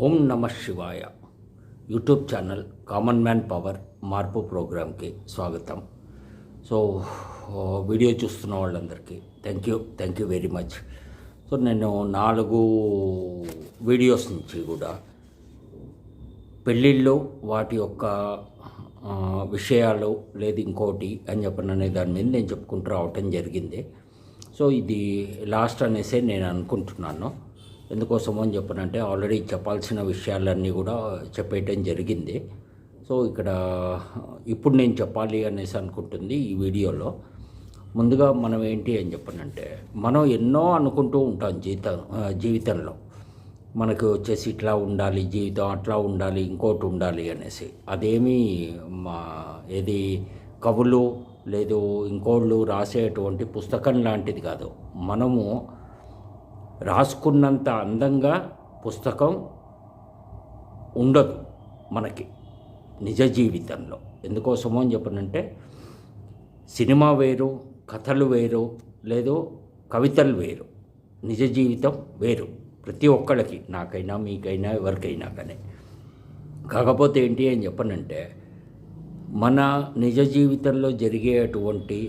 ఓం నమ శివాయ YouTube channel common man power మార్పు ప్రోగ్రామ్కి స్వాగతం. సో వీడియో చూస్తున్న వాళ్ళందరికీ thank you very much. So నేను 4 వీడియోస్ నుంచి కూడా పెళ్ళిళ్ళు వాటి యొక్క విషయాలు లేదు ఇంకోటి అని చెప్పననే దాని మీద నేను చెప్పుకుంటూ రావటం జరిగింది. సో ఇది లాస్ట్ అనేసే నేను అనుకుంటున్నాను. ఎందుకోసమో అని చెప్పనంటే ఆల్రెడీ చెప్పాల్సిన విషయాలన్నీ కూడా చెప్పేయటం జరిగింది. సో ఇక్కడ ఇప్పుడు నేను చెప్పాలి అనేసి అనుకుంటుంది ఈ వీడియోలో. ముందుగా మనం ఏంటి అని చెప్పనంటే, మనం ఎన్నో అనుకుంటూ ఉంటాం జీవితంలో. మనకు వచ్చేసి ఇట్లా ఉండాలి జీవితం, అట్లా ఉండాలి, ఇంకోటి ఉండాలి అనేసి. అదేమీ ఏది కవులు లేదు ఇంకోళ్ళు రాసేటువంటి పుస్తకం లాంటిది కాదు. మనము రాసుకున్నంత అందంగా పుస్తకం ఉండదు మనకి నిజ జీవితంలో. ఎందుకోసమో అని చెప్పనంటే, సినిమా వేరు, కథలు వేరు, లేదు కవితలు వేరు, నిజ జీవితం వేరు. ప్రతి ఒక్కళ్ళకి, నాకైనా మీకైనా ఎవరికైనా కానీ. కాకపోతే ఏంటి అని చెప్పనంటే, మన నిజ జీవితంలో జరిగేటువంటి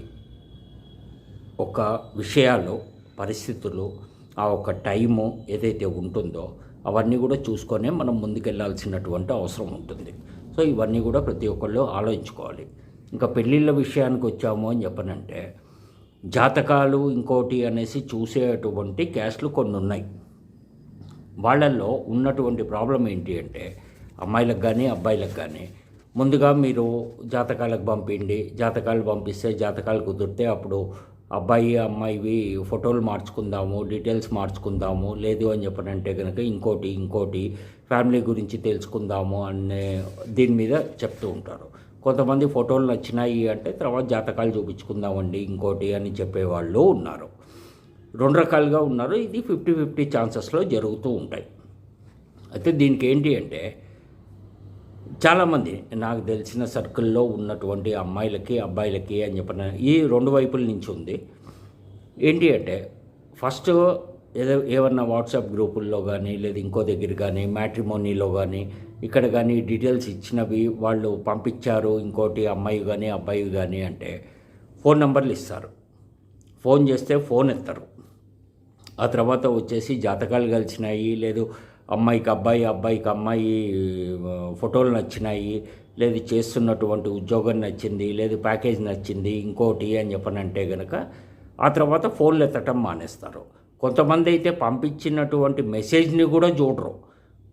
ఒక విషయాలు, పరిస్థితులు, ఆ ఒక టైము ఏదైతే ఉంటుందో అవన్నీ కూడా చూసుకొనే మనం ముందుకెళ్లాల్సినటువంటి అవసరం ఉంటుంది. సో ఇవన్నీ కూడా ప్రతి ఒక్కళ్ళు ఆలోచించుకోవాలి. ఇంకా పెళ్ళిళ్ళ విషయానికి వచ్చాము అని చెప్పనంటే, జాతకాలు ఇంకోటి అనేసి చూసేటువంటి క్యాస్ట్లు కొన్ని ఉన్నాయి. వాళ్ళల్లో ఉన్నటువంటి ప్రాబ్లం ఏంటి అంటే, అమ్మాయిలకు కానీ అబ్బాయిలకు కానీ ముందుగా మీరు జాతకాలకు పంపిండి, జాతకాలు పంపిస్తే జాతకాలు కుదిరితే అప్పుడు అబ్బాయి అమ్మాయివి ఫోటోలు మార్చుకుందాము, డీటెయిల్స్ మార్చుకుందాము, లేదు అని చెప్పనంటే కనుక ఇంకోటి ఫ్యామిలీ గురించి తెలుసుకుందాము అనే దీని మీద చెప్తూ ఉంటారు. కొంతమంది ఫోటోలు నచ్చినాయి అంటే తర్వాత జాతకాలు చూపించుకుందామండి ఇంకోటి అని చెప్పేవాళ్ళు ఉన్నారు. 2 రకాలుగా ఉన్నారు. ఇది 50-50 ఛాన్సెస్లో జరుగుతూ ఉంటాయి. అయితే దీనికి ఏంటి అంటే, చాలామంది నాకు తెలిసిన సర్కిల్లో ఉన్నటువంటి అమ్మాయిలకి అబ్బాయిలకి అని చెప్పిన ఈ 2 వైపుల నుంచి ఉంది. ఏంటి అంటే, ఫస్ట్ ఏమన్నా వాట్సాప్ గ్రూపుల్లో కానీ లేదు ఇంకో దగ్గర కానీ మ్యాట్రిమోనీలో కానీ ఇక్కడ కానీ డీటెయిల్స్ ఇచ్చినవి వాళ్ళు పంపించారు, ఇంకోటి అమ్మాయి కానీ అబ్బాయి కానీ అంటే ఫోన్ నెంబర్లు ఇస్తారు. ఫోన్ చేస్తే ఫోన్ ఎత్తరు. ఆ తర్వాత వచ్చేసి జాతకాలు కలిసినాయి, లేదు అమ్మాయికి అబ్బాయి, అబ్బాయికి అమ్మాయి ఫోటోలు నచ్చినాయి, లేదు చేస్తున్నటువంటి ఉద్యోగం నచ్చింది, లేదు ప్యాకేజ్ నచ్చింది, ఇంకోటి అని చెప్పనంటే కనుక ఆ తర్వాత ఫోన్లు ఎత్తటం మానేస్తారు. కొంతమంది అయితే పంపించినటువంటి మెసేజ్ని కూడా చూడరు.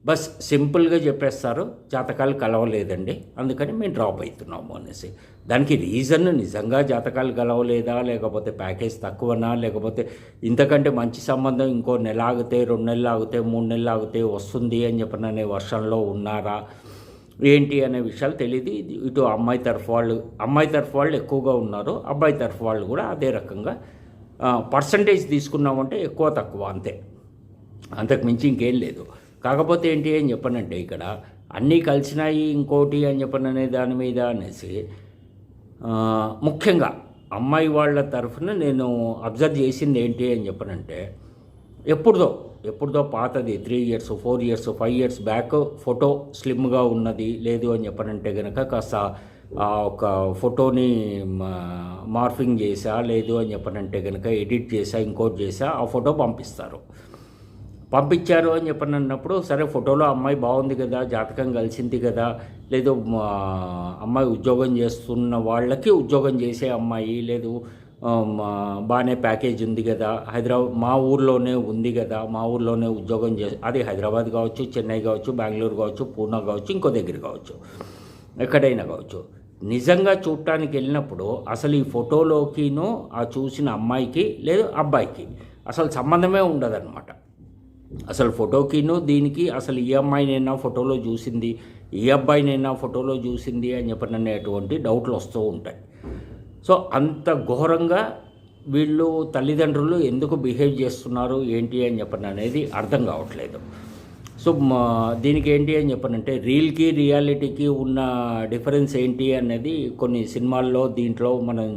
బస్ సింపుల్గా చెప్పేస్తారు, జాతకాలు కలవలేదండి అందుకని మేము డ్రాప్ అవుతున్నాము అనేసి. దానికి రీజన్ నిజంగా జాతకాలు కలవలేదా, లేకపోతే ప్యాకేజ్ తక్కువనా, లేకపోతే ఇంతకంటే మంచి సంబంధం ఇంకో నెల ఆగితే, 2 నెలలు ఆగితే, 3 నెలలు ఆగితే వస్తుంది అని చెప్పననే వర్షంలో ఉన్నారా ఏంటి అనే విషయాలు తెలియదు. ఇటు అమ్మాయి తరఫు వాళ్ళు ఎక్కువగా ఉన్నారు, అబ్బాయి తరఫు వాళ్ళు కూడా అదే రకంగా. పర్సంటేజ్ తీసుకున్నామంటే ఎక్కువ తక్కువ అంతే, అంతకు మించి ఇంకేం లేదు. కాకపోతే ఏంటి అని చెప్పనంటే, ఇక్కడ అన్నీ కలిసినాయి ఇంకోటి అని చెప్పననే దాని మీద అనేసి ముఖ్యంగా అమ్మాయి వాళ్ళ తరఫున నేను అబ్జర్వ్ చేసింది ఏంటి అని చెప్పనంటే, ఎప్పుడుదో పాతది 3 years 4 years 5 years back photo స్లిమ్గా ఉన్నది లేదు అని చెప్పనంటే కనుక కాస్త ఒక ఫోటోని మార్ఫింగ్ చేసా, లేదు అని చెప్పనంటే కనుక ఎడిట్ చేసా, ఇంకోటి చేసా, ఆ ఫోటో పంపించారు అని చెప్పని అన్నప్పుడు, సరే ఫోటోలో అమ్మాయి బాగుంది కదా, జాతకం కలిసింది కదా, లేదు అమ్మాయి ఉద్యోగం చేస్తున్న వాళ్ళకి ఉద్యోగం చేసే అమ్మాయి, లేదు బాగానే ప్యాకేజ్ ఉంది కదా, మా ఊర్లోనే ఉంది కదా, మా ఊర్లోనే ఉద్యోగం అది హైదరాబాద్ కావచ్చు, చెన్నై కావచ్చు, బెంగళూరు కావచ్చు, పూనా కావచ్చు, ఇంకో దగ్గర కావచ్చు, ఎక్కడైనా కావచ్చు. నిజంగా చూడటానికి వెళ్ళినప్పుడు అసలు ఈ ఫోటోలోకినూ ఆ చూసిన అమ్మాయికి లేదు అబ్బాయికి అసలు సంబంధమే ఉండదన్నమాట. అసలు ఫోటోకిను దీనికి అసలు ఈ అమ్మాయినైనా ఫోటోలో చూసింది, ఈ అబ్బాయినైనా ఫోటోలో చూసింది అని చెప్పననేటువంటి డౌట్లు వస్తూ ఉంటాయి. సో అంత ఘోరంగా వీళ్ళు తల్లిదండ్రులు ఎందుకు బిహేవ్ చేస్తున్నారు ఏంటి అని చెప్పననేది అర్థం కావట్లేదు. సో దీనికి ఏంటి అని చెప్పనంటే, రీల్కి రియాలిటీకి ఉన్న డిఫరెన్స్ ఏంటి అనేది కొన్ని సినిమాల్లో దీంట్లో మనం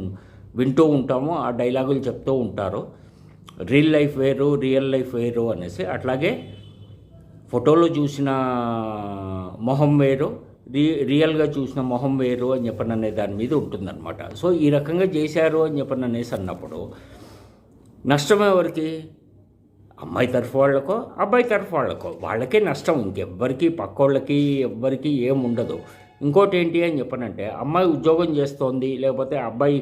వింటూ ఉంటాము, ఆ డైలాగులు చెప్తూ ఉంటారు. రియల్ లైఫ్ వేరు, రియల్ లైఫ్ వేరు అనేసి. అట్లాగే ఫోటోలో చూసిన మొహం వేరు, రియల్గా చూసిన మొహం వేరు అని చెప్పని అనే దాని మీద ఉంటుందన్నమాట. సో ఈ రకంగా చేశారు అని చెప్పని అనేసి అన్నప్పుడు నష్టం ఎవరికి? అమ్మాయి తరఫు వాళ్ళకో అబ్బాయి తరఫు వాళ్ళకో, వాళ్ళకే నష్టం, ఇంకెవ్వరికి పక్కోళ్ళకి ఎవ్వరికి ఏముండదు. ఇంకోటి ఏంటి అని చెప్పనంటే, అమ్మాయి ఉద్యోగం చేస్తోంది, లేకపోతే అబ్బాయి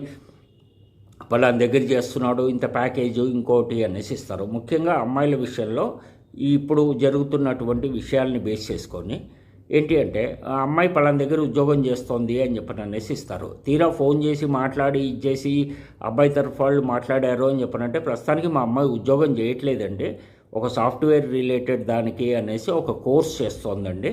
పలానా దగ్గర చేస్తున్నాడు, ఇంత ప్యాకేజు ఇంకోటి అనేసి ఇస్తారు. ముఖ్యంగా అమ్మాయిల విషయంలో ఇప్పుడు జరుగుతున్నటువంటి విషయాల్ని బేస్ చేసుకొని ఏంటి అంటే, ఆ అమ్మాయి పలానా దగ్గర ఉద్యోగం చేస్తోంది అని చెప్పని అనేసి ఇస్తారు. తీరా ఫోన్ చేసి మాట్లాడి ఇచ్చేసి అబ్బాయి తరఫు వాళ్ళు మాట్లాడారు అని చెప్పనంటే, ప్రస్తుతానికి మా అమ్మాయి ఉద్యోగం చేయట్లేదండి, ఒక సాఫ్ట్వేర్ రిలేటెడ్ దానికి అనేసి ఒక కోర్స్ చేస్తోందండి.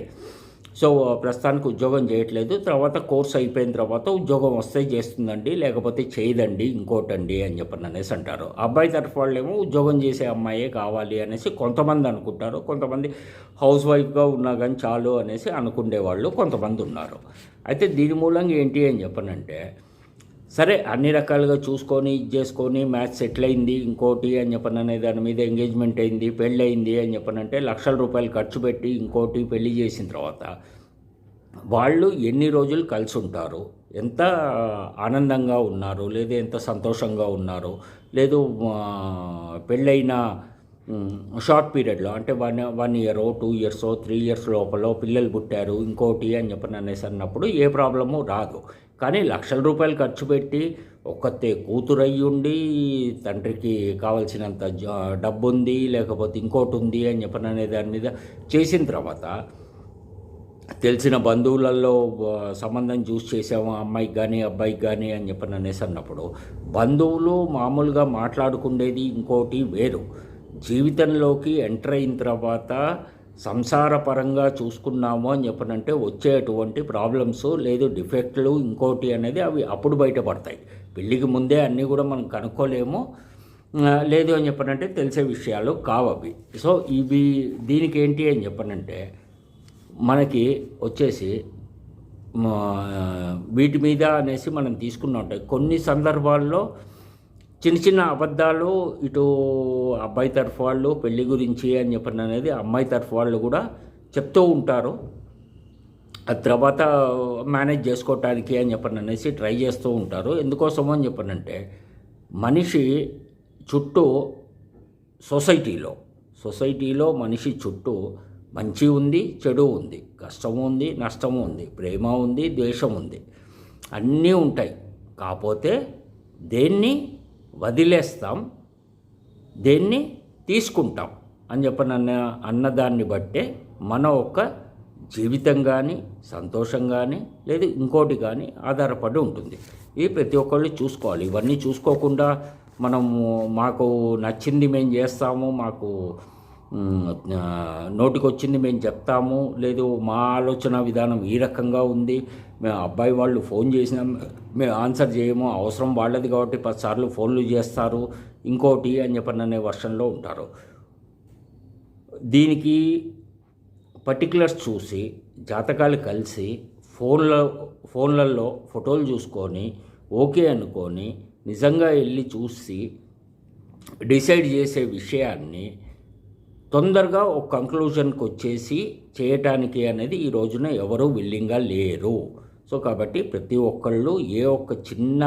సో ప్రస్తుతానికి ఉద్యోగం చేయట్లేదు, తర్వాత కోర్స్ అయిపోయిన తర్వాత ఉద్యోగం వస్తే చేస్తుందండి, లేకపోతే చేయదండి ఇంకోటండి అని చెప్పని అనేసి అంటారు. అబ్బాయి తరఫు వాళ్ళేమో ఉద్యోగం చేసే అమ్మాయే కావాలి అనేసి కొంతమంది అనుకుంటారు, కొంతమంది హౌస్ వైఫ్గా ఉన్నా కానీ చాలు అనేసి అనుకునేవాళ్ళు కొంతమంది ఉన్నారు. అయితే దీని మూలంగా ఏంటి అని చెప్పనంటే, సరే అన్ని రకాలుగా చూసుకొని ఇది చేసుకొని మ్యాచ్ సెటిల్ అయింది ఇంకోటి అని చెప్పననే దాని మీద ఎంగేజ్మెంట్ అయింది, పెళ్ళి అయింది అని చెప్పనంటే లక్షల రూపాయలు ఖర్చు పెట్టి ఇంకోటి పెళ్లి చేసిన తర్వాత వాళ్ళు ఎన్ని రోజులు కలిసి ఉంటారు, ఎంత ఆనందంగా ఉన్నారు, లేదా ఎంత సంతోషంగా ఉన్నారు, లేదు పెళ్ళైన షార్ట్ పీరియడ్లో అంటే 1 year 2 years 3 years లోపల పిల్లలు పుట్టారు ఇంకోటి అని చెప్పని అనేసి అన్నప్పుడు ఏ ప్రాబ్లము రాదు. కానీ లక్షల రూపాయలు ఖర్చు పెట్టి ఒక్కతే కూతురు అయ్యుండి తండ్రికి కావాల్సినంత డబ్బు ఉంది, లేకపోతే ఇంకోటి ఉంది అని చెప్పని అనే దాని మీద చేసిన తర్వాత తెలిసిన బంధువులలో సంబంధం చూసి చేసాము అమ్మాయికి కానీ అబ్బాయికి కానీ అని చెప్పని అనేసి అన్నప్పుడు బంధువులు మామూలుగా మాట్లాడుకునేది ఇంకోటి వేరు. జీవితంలోకి ఎంటర్ అయిన తర్వాత సంసారపరంగా చూసుకున్నాము అని చెప్పనంటే వచ్చేటువంటి ప్రాబ్లమ్స్ లేదు డిఫెక్ట్లు ఇంకోటి అనేది అవి అప్పుడు బయటపడతాయి. పెళ్ళికి ముందే అన్నీ కూడా మనం కనుక్కోలేము, లేదు అని చెప్పనంటే తెలిసే విషయాలు కావవి. సో దీనికి ఏంటి అని చెప్పనంటే మనకి వచ్చేసి వీటి మీద అనేసి మనం తీసుకున్నా ఉంటాయి. కొన్ని సందర్భాల్లో చిన్న చిన్న అబద్ధాలు ఇటు అబ్బాయి తరఫు వాళ్ళు పెళ్లి గురించి అని చెప్పని అనేది అమ్మాయి తరఫు వాళ్ళు కూడా చెప్తూ ఉంటారు. ఆ తర్వాత మేనేజ్ చేసుకోవటానికి అని చెప్పని అనేసి ట్రై చేస్తూ ఉంటారు. ఎందుకోసమో అని చెప్పనంటే మనిషి చుట్టూ సొసైటీలో మనిషి చుట్టూ మంచి ఉంది, చెడు ఉంది, కష్టము ఉంది, నష్టము ఉంది, ప్రేమ ఉంది, ద్వేషం ఉంది, అన్నీ ఉంటాయి. కాకపోతే దేన్ని వదిలేస్తాం, దేన్ని తీసుకుంటాం అని చెప్పని అన్నదాన్ని బట్టే మన ఒక్క జీవితం కానీ సంతోషం కానీ లేదు ఇంకోటి కానీ ఆధారపడి ఉంటుంది. ఇది ప్రతి ఒక్కళ్ళు చూసుకోవాలి. ఇవన్నీ చూసుకోకుండా మనము మాకు నచ్చింది మేము చేస్తాము, మాకు నోటికొచ్చింది మేము చెప్తాము, లేదు మా ఆలోచన విధానం ఈ రకంగా ఉంది, మేము అబ్బాయి వాళ్ళు ఫోన్ చేసినా మేము ఆన్సర్ చేయము, అవసరం వాళ్ళది కాబట్టి 10 సార్లు ఫోన్లు చేస్తారు ఇంకోటి అని చెప్పని అనే వర్షన్లో ఉంటారు. దీనికి పర్టికులర్స్ చూసి జాతకాలు కలిసి ఫోన్లలో ఫోటోలు చూసుకొని ఓకే అనుకొని నిజంగా వెళ్ళి చూసి డిసైడ్ చేసే విషయాన్ని తొందరగా ఒక కంక్లూజన్కి వచ్చేసి చేయటానికి అనేది ఈ రోజున ఎవరూ విల్లింగ్గా లేరు. సో కాబట్టి ప్రతి ఒక్కళ్ళు ఏ ఒక్క చిన్న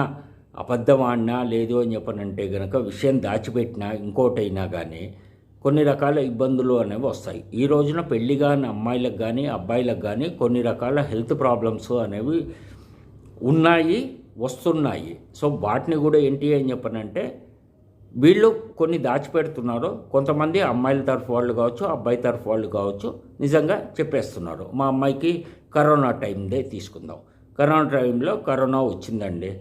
అబద్ధం ఆడినా లేదు అని చెప్పనంటే కనుక విషయం దాచిపెట్టినా ఇంకోటైనా కానీ కొన్ని రకాల ఇబ్బందులు అనేవి వస్తాయి. ఈ రోజున పెళ్లి కాని అమ్మాయిలకు కానీ అబ్బాయిలకు కానీ కొన్ని రకాల హెల్త్ ప్రాబ్లమ్స్ అనేవి ఉన్నాయి, వస్తున్నాయి. సో వాటిని కూడా ఏంటి అని చెప్పనంటే వీళ్ళు కొన్ని దాచిపెడుతున్నారు. కొంతమంది అమ్మాయిల తరఫు వాళ్ళు కావచ్చు, అబ్బాయి తరఫు వాళ్ళు కావచ్చు, నిజంగా చెప్పేస్తున్నారు. మా అమ్మాయికి కరోనా టైందే తీసుకుందాం, కరోనా టైంలో కరోనా వచ్చిందండి,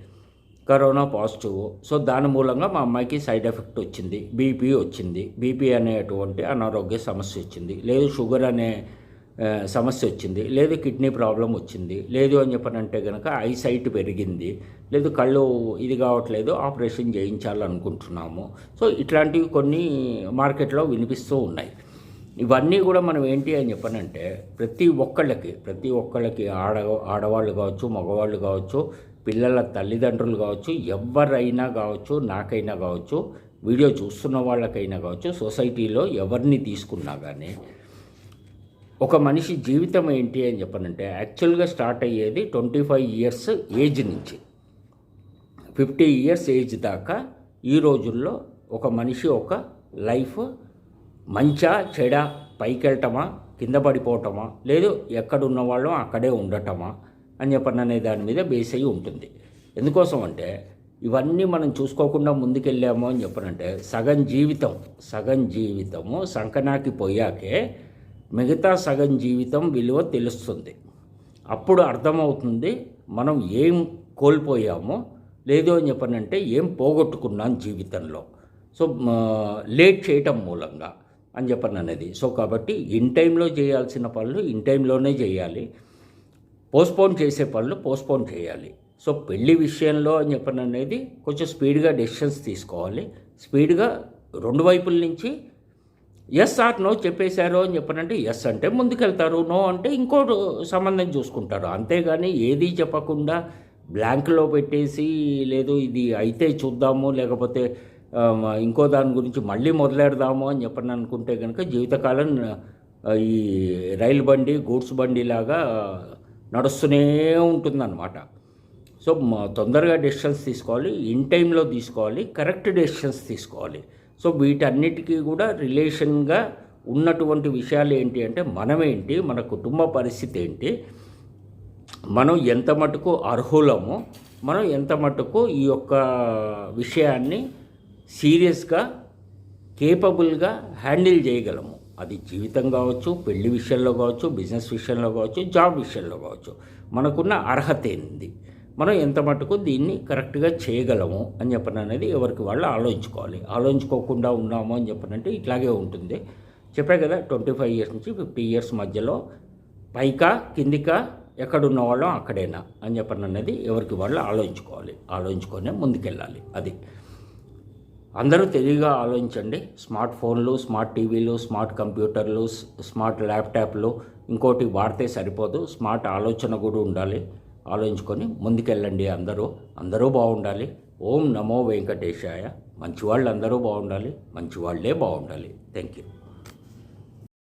కరోనా పాజిటివ్. సో దాని మూలంగా మా అమ్మాయికి సైడ్ ఎఫెక్ట్ వచ్చింది, బీపీ వచ్చింది, బీపీ అనేటువంటి అనారోగ్య సమస్య వచ్చింది, లేదు షుగర్ అనే సమస్య వచ్చింది, లేదు కిడ్నీ ప్రాబ్లం వచ్చింది, లేదు అని చెప్పనంటే కనుక ఐసైట్ పెరిగింది, లేదు కళ్ళు ఇది కావట్లేదు, ఆపరేషన్ చేయించాలనుకుంటున్నాము. సో ఇట్లాంటివి కొన్ని మార్కెట్లో వినిపిస్తూ ఉన్నాయి. ఇవన్నీ కూడా మనం ఏంటి అని చెప్పనంటే ప్రతి ఒక్కళ్ళకి ఆడవాళ్ళు కావచ్చు, మగవాళ్ళు కావచ్చు, పిల్లల తల్లిదండ్రులు కావచ్చు, ఎవరైనా కావచ్చు, నాకైనా కావచ్చు, వీడియో చూస్తున్న వాళ్ళకైనా కావచ్చు, సొసైటీలో ఎవరిని తీసుకున్నా కానీ ఒక మనిషి జీవితం ఏంటి అని చెప్పనంటే యాక్చువల్గా స్టార్ట్ అయ్యేది 25 ఇయర్స్ ఏజ్ నుంచి 50 ఇయర్స్ ఏజ్ దాకా ఈ రోజుల్లో ఒక మనిషి ఒక లైఫ్ మంచా చెడ పైకి వెళ్ళటమా కింద పడిపోవటమా లేదు ఎక్కడున్న వాళ్ళం అక్కడే ఉండటమా అని చెప్పననే దాని మీద బేస్ అయ్యి ఉంటుంది. ఎందుకోసం అంటే ఇవన్నీ మనం చూసుకోకుండా ముందుకెళ్ళాము అని చెప్పనంటే సగం జీవితము సంకనాకి పోయాకే మిగతా సగం జీవితం విలువ తెలుస్తుంది. అప్పుడు అర్థమవుతుంది మనం ఏం కోల్పోయామో లేదు అని చెప్పనంటే ఏం పోగొట్టుకున్నాం జీవితంలో. సో లేట్ చేయటం మూలంగా అని చెప్పను అనేది. సో కాబట్టి ఇన్ టైంలో చేయాల్సిన పనులు ఇన్ టైంలోనే చేయాలి, పోస్ట్పోన్ చేసే పనులు పోస్ట్పోన్ చేయాలి. సో పెళ్లి విషయంలో అని చెప్పను అనేది కొంచెం స్పీడ్గా డెసిషన్స్ తీసుకోవాలి. స్పీడ్గా రెండు వైపుల నుంచి ఎస్ ఆర్ నో చెప్పేశారు అని చెప్పనంటే ఎస్ అంటే ముందుకెళ్తారు, నో అంటే ఇంకో సంబంధం చూసుకుంటారు. అంతేగాని ఏది చెప్పకుండా బ్లాంక్లో పెట్టేసి లేదు ఇది అయితే చూద్దాము లేకపోతే ఇంకో దాని గురించి మళ్ళీ మొదలెడదాము అని చెప్పని అనుకుంటే కనుక జీవితకాలం ఈ రైలు బండి గూడ్స్ బండి లాగా నడుస్తూనే ఉంటుందన్నమాట. సో తొందరగా డెసిషన్స్ తీసుకోవాలి, ఇన్ టైంలో తీసుకోవాలి, కరెక్ట్ డెసిషన్స్ తీసుకోవాలి. సో వీటన్నిటికీ కూడా రిలేషన్గా ఉన్నటువంటి విషయాలు ఏంటి అంటే మనమేంటి, మన కుటుంబ పరిస్థితి ఏంటి, మనం ఎంత మటుకు అర్హులము, మనం ఎంత మటుకు ఈ యొక్క విషయాన్ని సీరియస్గా కేపబుల్గా హ్యాండిల్ చేయగలము. అది జీవితం కావచ్చు, పెళ్లి విషయంలో కావచ్చు, బిజినెస్ విషయంలో కావచ్చు, జాబ్ విషయంలో కావచ్చు. మనకున్న అర్హత ఏంది, మనం ఎంత మటుకు దీన్ని కరెక్ట్గా చేయగలము అని చెప్పననేది ఎవరికి వాళ్ళు ఆలోచించుకోవాలి. ఆలోచించుకోకుండా ఉన్నాము అని చెప్పనంటే ఇట్లాగే ఉంటుంది. చెప్పా కదా 25 ఇయర్స్ నుంచి 50 ఇయర్స్ మధ్యలో పైకా కిందికా ఎక్కడున్న వాళ్ళం అక్కడేనా అని చెప్పననేది ఎవరికి వాళ్ళు ఆలోచించుకోవాలి. ఆలోచించుకొనే ముందుకెళ్ళాలి. అది అందరూ తెలివిగా ఆలోచించండి. స్మార్ట్ ఫోన్లు, స్మార్ట్ టీవీలు, స్మార్ట్ కంప్యూటర్లు, స్మార్ట్ ల్యాప్టాప్లు ఇంకోటి వాడితే సరిపోదు, స్మార్ట్ ఆలోచన కూడా ఉండాలి. ఆలోచించుకొని ముందుకెళ్ళండి. అందరూ బాగుండాలి. ఓం నమో వెంకటేశాయ. మంచివాళ్ళు అందరూ బాగుండాలి, మంచివాళ్లే బాగుండాలి. Thank you.